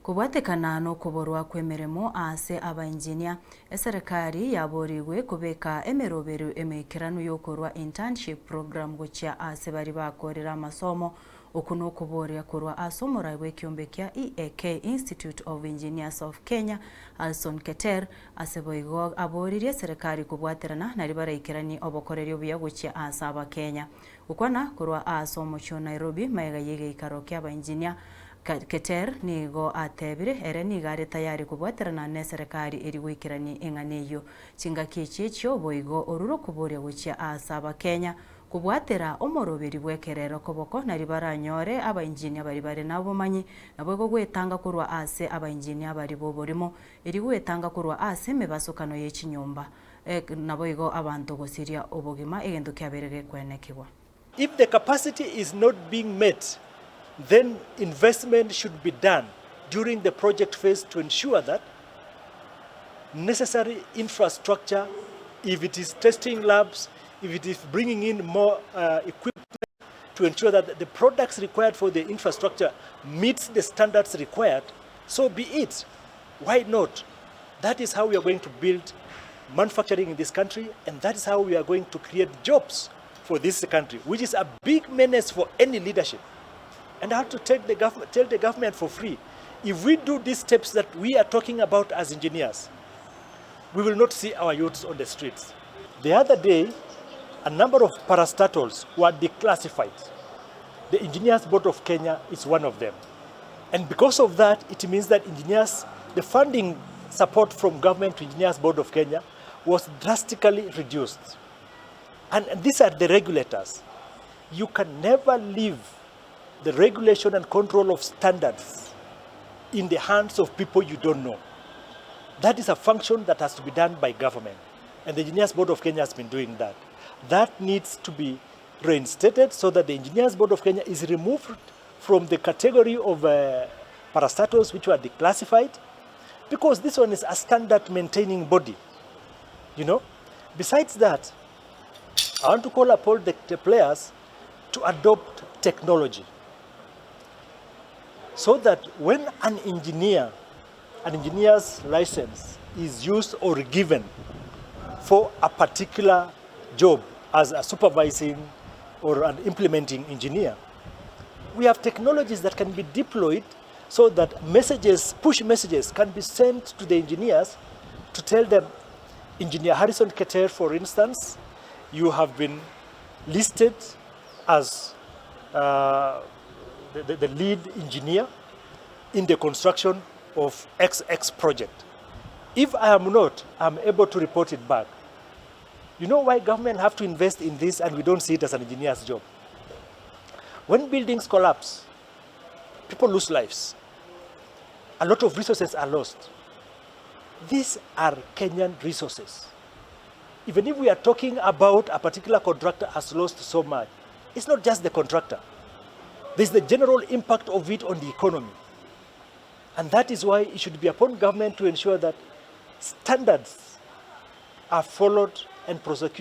Kubwatekana no kuborwa kwemeremo ase abaengineer eserekari yaborigwe kubeka emerobero emekirano yokorwa internship program gocha ase bari bakorera amasomo okuno kuboria korwa asomora wekiombe kya EAK Institute of Engineers of Kenya Alson Keter aseboigo aboririe serikali kubwaterana nari baraikirani Obokoreri Obuya gocha ase Kenya ukwana korwa asomo cho Nairobi maiga yege ikaro kya abaengineer Keter nigo atebire ere nigare tayari kubwaterana ne serikali eri gwikirani eng'aneyo chingaki chicho boigo oruro kuboria gocha ase Kenya kubwatera omoroberi bwekerero koboko nari baranyore abaengineer bari bare nabo manyi nabwo gwetanga kurwa ase abaengineer bari boborimo eri gwetanga kurwa ase mebasukano yechinyumba naboigo abantu gosiria obogima egendo kyaberege kwenekibwa. If the capacity is not being met, then investment should be done during the project phase to ensure that necessary infrastructure, if it is testing labs, if it is bringing in more equipment to ensure that the products required for the infrastructure meets the standards required, so be it. Why not? That is how we are going to build manufacturing in this country, and that is how we are going to create jobs for this country, which is a big menace for any leadership. And I have to tell the government for free, if we do these steps that we are talking about as engineers, we will not see our youths on the streets. The other day, a number of parastatals were declassified. The Engineers Board of Kenya is one of them. And because of that, it means that engineers, the funding support from government to Engineers Board of Kenya was drastically reduced. And these are the regulators. You can never leave the regulation and control of standards in the hands of people you don't know. That is a function that has to be done by government. And the Engineers Board of Kenya has been doing that. That needs to be reinstated so that the Engineers Board of Kenya is removed from the category of parastatals which were declassified, because this one is a standard maintaining body. Besides that, I want to call upon the players to adopt technology, so that when an engineer's license is used or given for a particular job as a supervising or an implementing engineer, we have technologies that can be deployed so that push messages can be sent to the engineers to tell them, Engineer Harrison Keter, for instance, you have been listed as the lead engineer in the construction of XX project. If I am not, I'm able to report it back. You know why government have to invest in this and we don't see it as an engineer's job? When buildings collapse, people lose lives. A lot of resources are lost. These are Kenyan resources. Even if we are talking about a particular contractor has lost so much, it's not just the contractor. There's the general impact of it on the economy. And that is why it should be upon government to ensure that standards are followed and prosecuted.